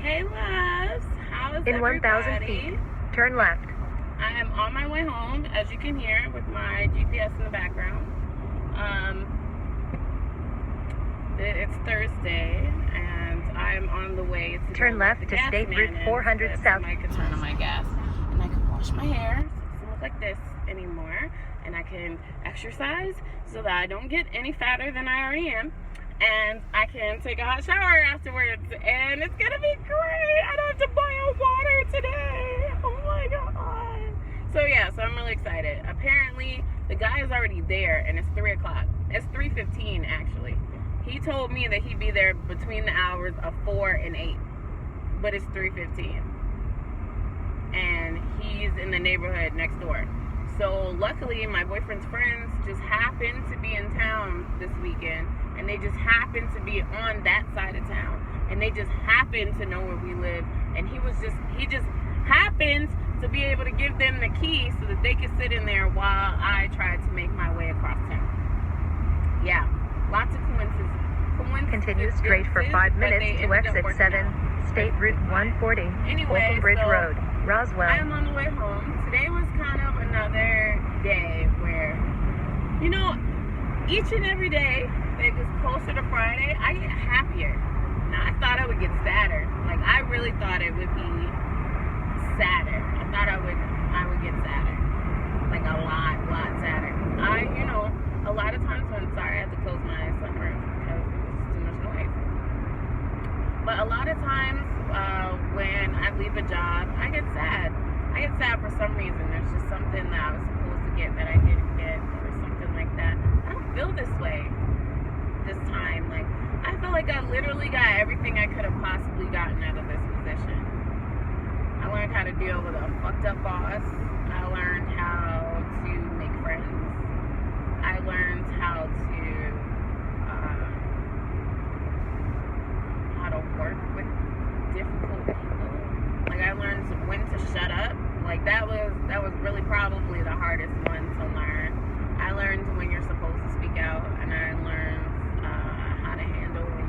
Hey loves, how's In 1,000 everybody? feet, turn left. I am on my way home, as you can hear with my GPS in the background. It's Thursday, and I'm on the way to Turn go left let to the gas State man Route in, 400 so south. I can turn on my gas, and I can wash my hair, so it doesn't look like this anymore, and I can exercise so that I don't get any fatter than I already am. And I can take a hot shower afterwards, and it's gonna be great. I don't have to boil water today. Oh my god. So yeah, so I'm really excited. Apparently, the guy is already there, and it's 3 o'clock. It's 3:15 actually. He told me that he'd be there between the hours of 4 and 8, but it's 3:15, and he's in the neighborhood next door. So luckily, my boyfriend's friends just happened to be in town this weekend, and they just happened to be on that side of town, and they just happened to know where we live, and he just happened to be able to give them the key so that they could sit in there while I tried to make my way across town. Yeah, lots of coincidences. Continue straight for 5 minutes to exit 7, State Route 140, Holcomb Bridge Road, Roswell. I am on the way home. Today was kind of another day where, you know, each and every day that gets closer to Friday, I get happier. Now, I thought I would get sadder. Like, I really thought it would be sadder. I thought I would get sadder. Like, a lot sadder. A lot of times when, sorry, I had to close my sunroof because it was just too much noise. But a lot of times when I leave a job, I get sad. I get sad for some reason. There's just something that I was supposed to get that I didn't get, or something like that. I don't feel this way this time. Like, I feel like I literally got everything I could have possibly gotten out of this position. I learned how to deal with a fucked up boss. I learned how to make friends. I learned how to work with difficult people. Like, I learned when to shut up. Like, that was really probably the hardest one to learn. I learned when you're supposed to speak out, and I learned how to handle when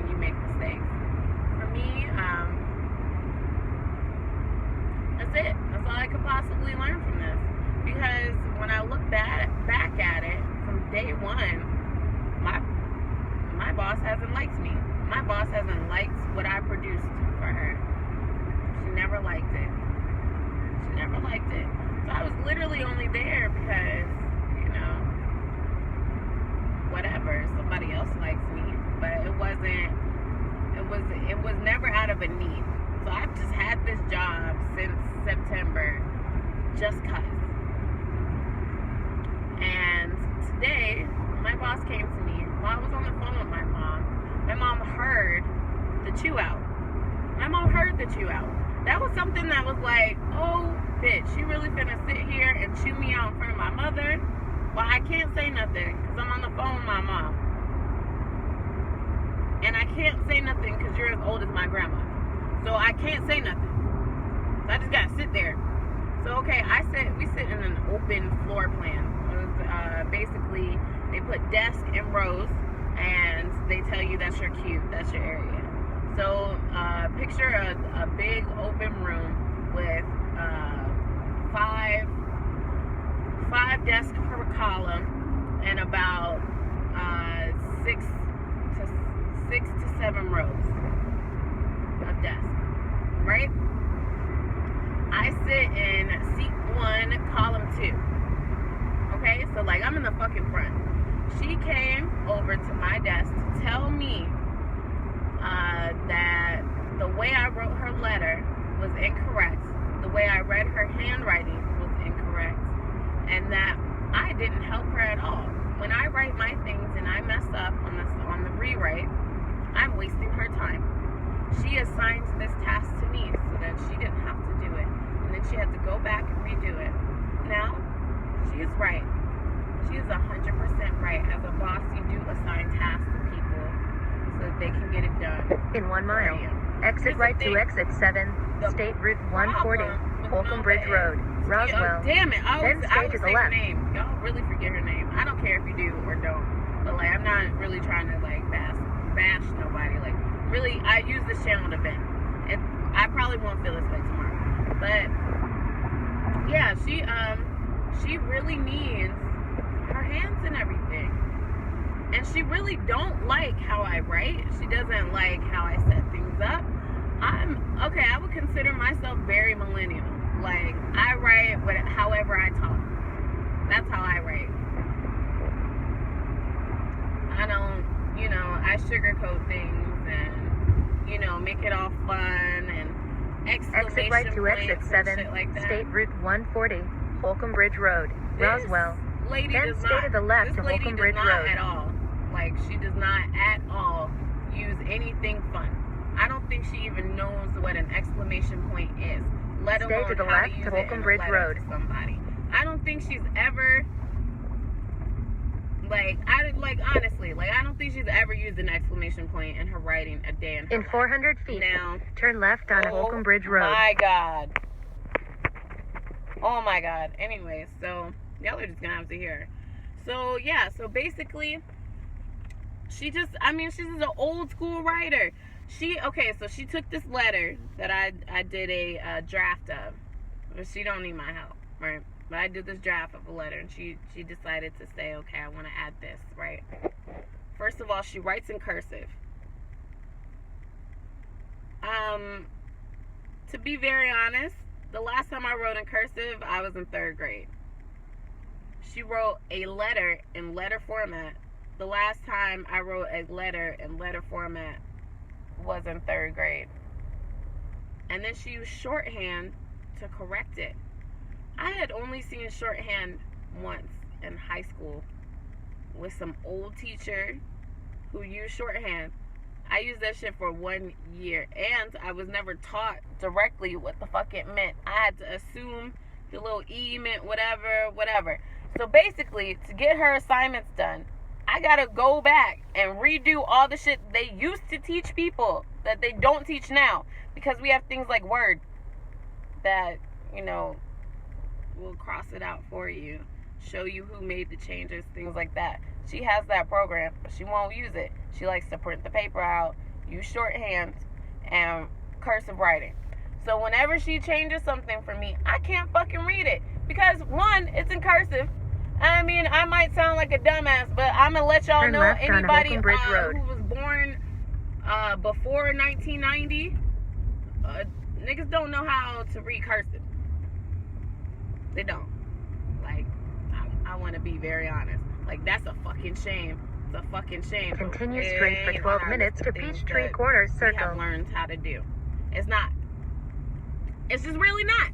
you make mistakes. For me, that's it. That's all I could possibly learn from this. Because when I look back at it from day one, my boss hasn't liked me. My boss hasn't liked what I produced for her. She never liked it. She never liked it. So I was literally only there because, whatever, somebody else likes me. But it was never out of a need. So I've just had this job since September, just 'cause. And today, my boss came to me while I was on the phone with my mom. My mom heard the chew out. That was something that was like, oh, bitch, she really finna sit here and chew me out in front of my mother? Well, I can't say nothing because I'm on the phone with my mom. And I can't say nothing because you're as old as my grandma. So I can't say nothing. So I just gotta sit there. So, okay, we sit in an open floor plan. It was, basically, they put desks in rows, and they tell you that's your cube, that's your area. So picture a big open room with five desks per column and about 6 to 7 rows of desks, right? I sit in seat 1, column 2. Okay, so like I'm in the fucking front. She came over to my desk to tell me that the way I wrote her letter was incorrect. The way I read her handwriting was incorrect. And that I didn't help her at all. When I write my things and I mess up on the rewrite, I'm wasting her time. She assigned this task to me so that she didn't have to do it. And then she had to go back and redo it. Now, she is right. She is 100% right. As a boss, you do assign tasks to people so that they can get it done. In 1 mile, exit right to exit 7, State Route 140, Holcomb Bridge Road, Roswell. Damn it, I Then stay would to the say left. her name. Y'all really forget her name. I don't care if you do or don't. But like, I'm not really trying to like bash nobody. Like, really, I use this channel to vent. And I probably won't feel this way tomorrow. But yeah, she really needs her hands and everything. And she really don't like how I write. She doesn't like how I set things up. I would consider myself very millennial. Like, I write however I talk. That's how I write. I don't, I sugarcoat things and, make it all fun and Exit right to exit 7, like that. State Route 140, Holcomb Bridge Road, Roswell. Lady Then does stay not, to the left this to lady Holcomb does Bridge not Road. at all. Like, she does not at all use anything fun. I don't think she even knows what an exclamation point is, let Stay alone to the how left to use to it Holcomb in a Bridge letter Road. to somebody. I don't think she's ever, honestly, I don't think she's ever used an exclamation point in her writing a day in her In 400 feet, Now, turn left on Holcomb Bridge Road. my God. Oh, my God. Anyway, so y'all are just going to have to hear her. So, yeah, so basically, she's just an old school writer. She took this letter that I did a draft of. But she don't need my help, right? But I did this draft of a letter, and she decided to say, okay, I want to add this, right? First of all, she writes in cursive. To be very honest, the last time I wrote in cursive, I was in 3rd grade. She wrote a letter in letter format. The last time I wrote a letter in letter format was in 3rd grade. And then she used shorthand to correct it. I had only seen shorthand once in high school with some old teacher who used shorthand. I used that shit for 1 year, and I was never taught directly what the fuck it meant. I had to assume the little E meant whatever. So basically, to get her assignments done, I gotta go back and redo all the shit they used to teach people that they don't teach now, because we have things like Word that, will cross it out for you, show you who made the changes, things like that. She has that program, but she won't use it. She likes to print the paper out, use shorthand, and cursive writing. So whenever she changes something for me, I can't fucking read it. Because, one, it's in cursive. I mean, I might sound like a dumbass, but I'm going to let y'all know anybody who was born before 1990, niggas don't know how to read cursive. They don't. Like, I want to be very honest. Like, that's a fucking shame. It's a fucking shame. Continue straight for 12 minutes to Peachtree Corners Circle. We have learned how to do. It's not. It's just really not.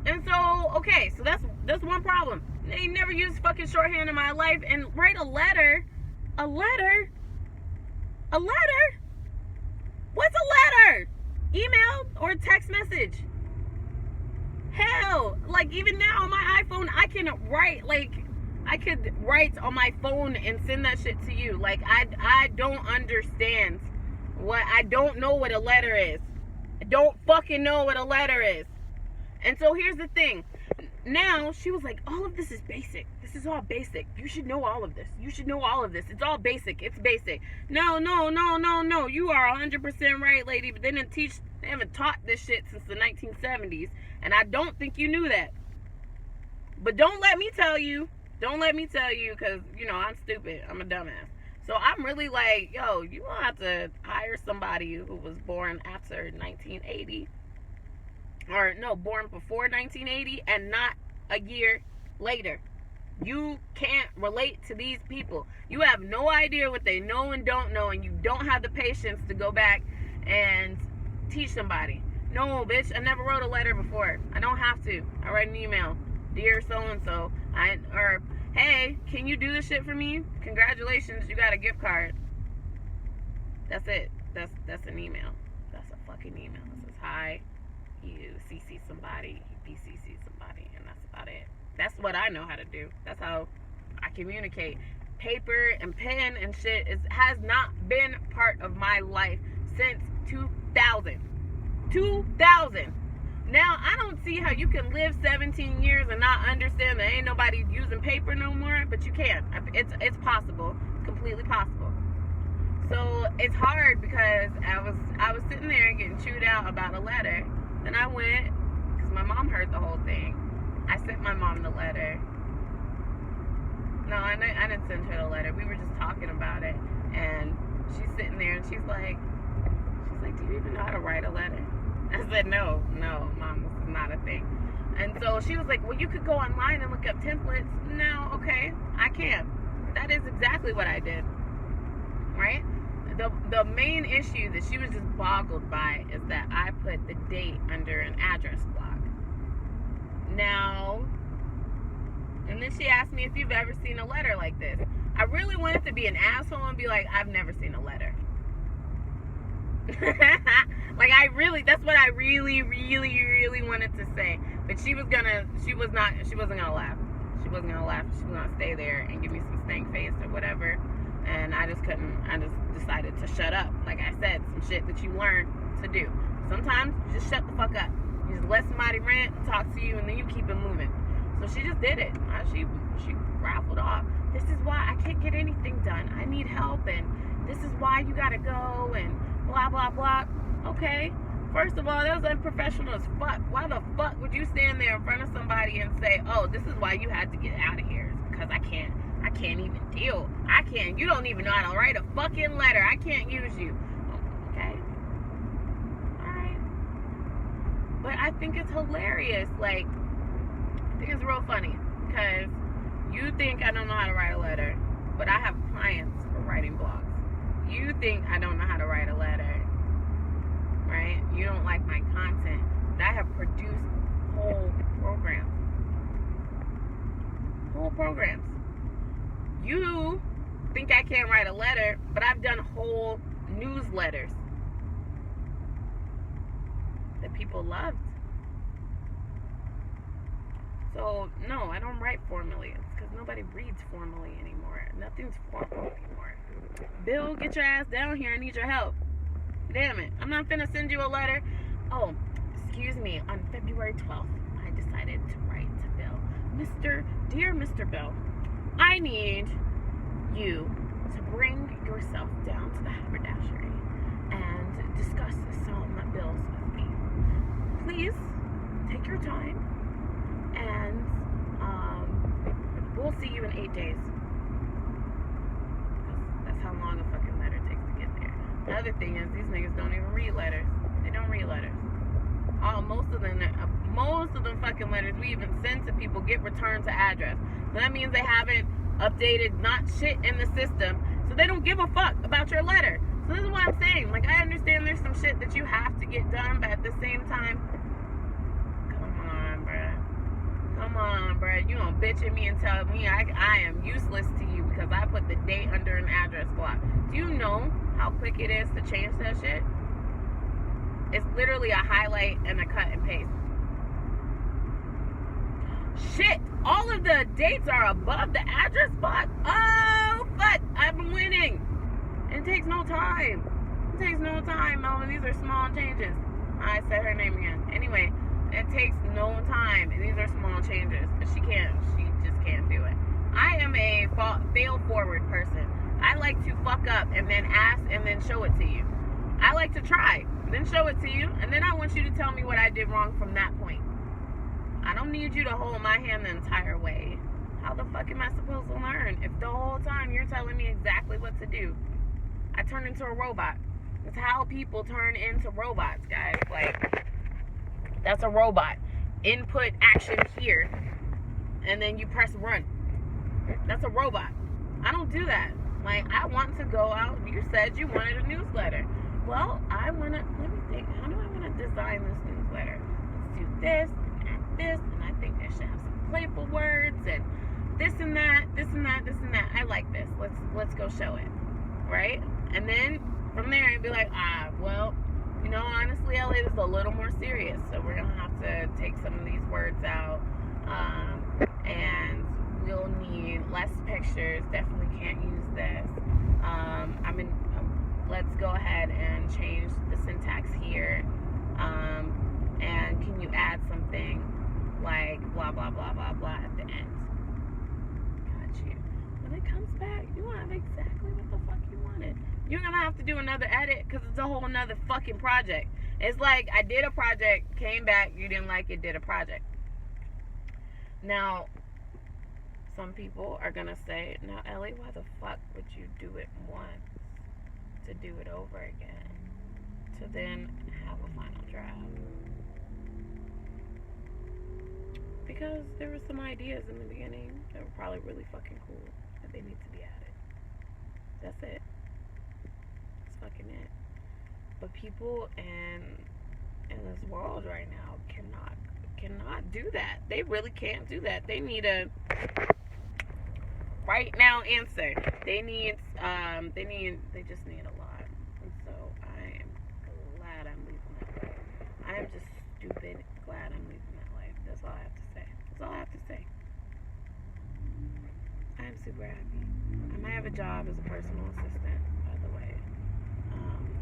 And so, okay, so that's one problem. They never used fucking shorthand in my life. And write a letter. What's a letter? Email or text message? Hell, like, even now on my iPhone, I can write, I could write on my phone and send that shit to you. Like, I don't understand I don't know what a letter is. I don't fucking know what a letter is. And so here's the thing. Now, she was like, all of this is basic. This is all basic. You should know all of this. You should know all of this. It's all basic. It's basic. No. You are 100% right, lady. But they haven't taught this shit since the 1970s. And I don't think you knew that. But don't let me tell you. Because, I'm stupid. I'm a dumbass. So I'm really like, yo, you don't have to hire somebody who was born after 1980. Or, no, born before 1980 and not a year later. You can't relate to these people. You have no idea what they know and don't know, and you don't have the patience to go back and teach somebody. No, bitch, I never wrote a letter before. I don't have to. I write an email. Dear so-and-so, or, hey, can you do this shit for me? Congratulations, you got a gift card. That's it. That's an email. That's a fucking email. It says, hi, you CC somebody, you BCC somebody, and that's about it. That's what I know how to do. That's how I communicate. Paper and pen and shit has not been part of my life since 2000. 2000. Now, I don't see how you can live 17 years and not understand that ain't nobody using paper no more, but you can. It's possible. It's completely possible. So, it's hard because out about a letter. Then I went, because my mom heard the whole thing. I sent my mom the letter. No, I didn't send her the letter. We were just talking about it. And she's sitting there and she's like, do you even know how to write a letter? I said, no, Mom, this is not a thing. And so she was like, well, you could go online and look up templates. No, okay, I can. That is exactly what I did, right? The main issue that she was just boggled by is that I put the date under an address block. Now, and then she asked me if you've ever seen a letter like this. I really wanted to be an asshole and be like, I've never seen a letter. Like, that's what I really wanted to say. But she wasn't gonna laugh. She wasn't gonna laugh. She was gonna stay there and give me some stank face or whatever. And I just couldn't. I just decided to shut up. Like I said, some shit that you learn to do. Sometimes you just shut the fuck up. You just let somebody rant, talk to you, and then you keep it moving. So she just did it. She raffled off. This is why I can't get anything done. I need help, and this is why you gotta go, and blah blah blah. Okay. First of all, that was unprofessional as fuck. Why the fuck would you stand there in front of somebody and say, oh, this is why you had to get out of here? It's because I can't even deal. You don't even know how to write a fucking letter. I can't use you. Okay. Alright. But I think it's hilarious. Like, I think it's real funny. Because you think I don't know how to write a letter, but I have clients for writing blogs. You think I don't know how to write a letter, right? You don't like my content. I have produced whole programs. You think I can't write a letter, but I've done whole newsletters that people loved. So, no, I don't write formally. It's because nobody reads formally anymore. Nothing's formal anymore. Bill, get your ass down here. I need your help. Damn it. I'm not finna send you a letter. Oh, excuse me. On February 12th, I decided to write to Bill. Dear Mr. Bill, I need you to bring yourself down to the haberdashery and discuss some bills with me. Please take your time, and we'll see you in 8 days. That's how long a fucking letter takes to get there. The other thing is, these niggas don't even read letters. They don't read letters. Most of them fucking letters we even send to people get returned to address. So that means they haven't updated not shit in the system, so they don't give a fuck about your letter. So this is what I'm saying. Like, I understand there's some shit that you have to get done, but at the same time, come on, bruh. You gonna bitch at me and tell me I am useless to you because I put the date under an address block. Do you know how quick it is to change that shit? It's literally a highlight and a cut and paste. Shit! All of the dates are above the address block. Oh, fuck! I'm winning. It takes no time. Melvin. These are small changes. I said her name again. Anyway, it takes no time. And these are small changes. But she just can't do it. I am a fail forward person. I like to fuck up and then ask and then show it to you. I like to try, then show it to you, and then I want you to tell me what I did wrong from that point. I don't need you to hold my hand the entire way. How the fuck am I supposed to learn if the whole time you're telling me exactly what to do? I turn into a robot. That's how people turn into robots, guys. Like, that's a robot. Input action here, and then you press run. That's a robot. I don't do that. Like, I want to go out. You said you wanted a newsletter. Well, let me think. How do I want to design this newsletter? Let's do this and this, and I think it should have some playful words and this and that. I like this. Let's go show it, right? And then from there, I'd be like, well, honestly, LA is a little more serious, so we're gonna have to take some of these words out, and we'll need less pictures. Definitely can't use this. Let's go ahead and change the syntax here. And can you add something like blah, blah, blah, blah, blah at the end? Got you. When it comes back, you want exactly what the fuck you wanted. You're going to have to do another edit because it's a whole nother fucking project. It's like I did a project, came back, you didn't like it, did a project. Now, some people are going to say, now, Ellie, why the fuck would you do it once to do it over again? To then have a final draft? Because there were some ideas in the beginning that were probably really fucking cool that they need to be added. That's it. That's fucking it. But people in this world right now cannot do that. They really can't do that. They need a right now answer. They just need a lot. And so I am glad I'm leaving that life. I am just stupid glad I'm leaving that life. That's all I have to say. That's all I have to say. I am super happy. I might have a job as a personal assistant, by the way.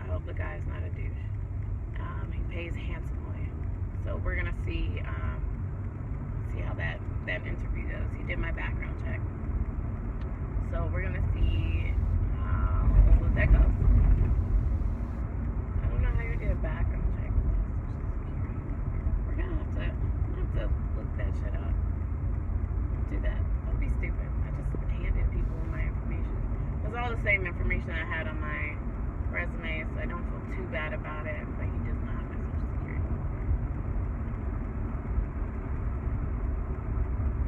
I hope the guy's not a douche. He pays handsomely. So we're gonna see how that interview goes. He did my background check. So we're gonna see how that goes. I don't know how you do a background check with Social Security. We're gonna have to look that shit up. Don't do that. Don't be stupid. I just handed people my information. It was all the same information I had on my resume, so I don't feel too bad about it. But he does not have my Social Security.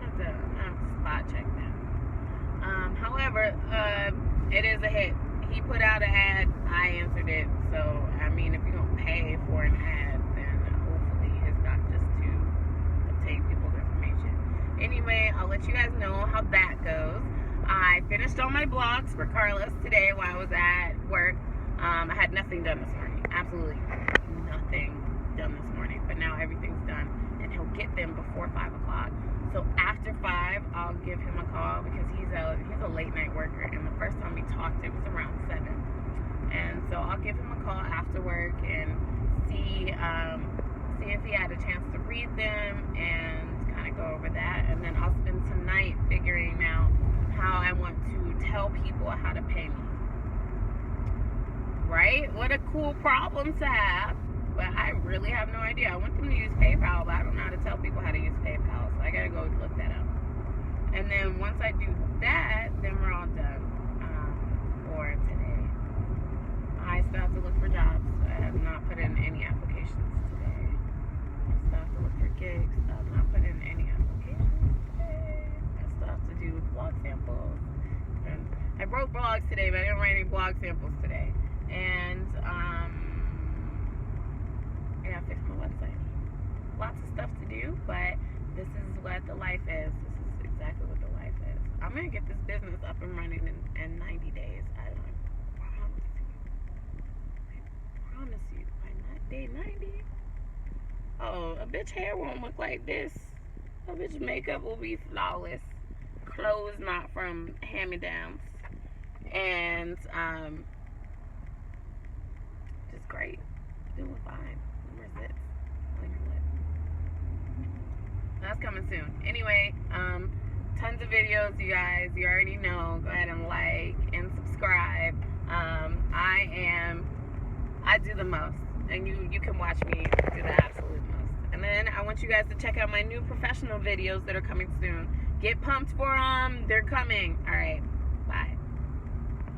I'm gonna have to spot check that. However, it is a hit. He put out an ad, I answered it. So, I mean, if you're going to pay for an ad, then hopefully it's not just to obtain people's information. Anyway, I'll let you guys know how that goes. I finished all my blogs for Carlos today while I was at work. I had nothing done this morning. Absolutely nothing done this morning. But now everything's done. And he'll get them before 5 o'clock. So after 5, I'll give him a call because he's a late night worker. And the first time we talked, it was around 7. And so I'll give him a call after work and see if he had a chance to read them and kind of go over that. And then I'll spend tonight figuring out how I want to tell people how to pay me. Right? What a cool problem to have. But I really have no idea. I want them to use PayPal, but I don't know how to tell people how to use PayPal. So I gotta go look that up. And then once I do that, then we're all done for today. I still have to look for jobs. I have not put in any applications today. I still have to look for gigs. I have not put in any applications today. I still have to do blog samples. And I wrote blogs today, but I didn't write any blog samples today. And I gotta fix my website. Lots of stuff to do, but this is what the life is. This is exactly what the life is. I'm gonna get this business up and running in 90 days. I promise you. By day 90. Oh, a bitch hair won't look like this. A bitch makeup will be flawless. Clothes not from hand-me-downs. And just great. Doing fine. Where's it? That's coming soon. Anyway, tons of videos, you guys. You already know. Go ahead and like and subscribe. I do the most. And you can watch me do the absolute most. And then I want you guys to check out my new professional videos that are coming soon. Get pumped for them. They're coming. All right.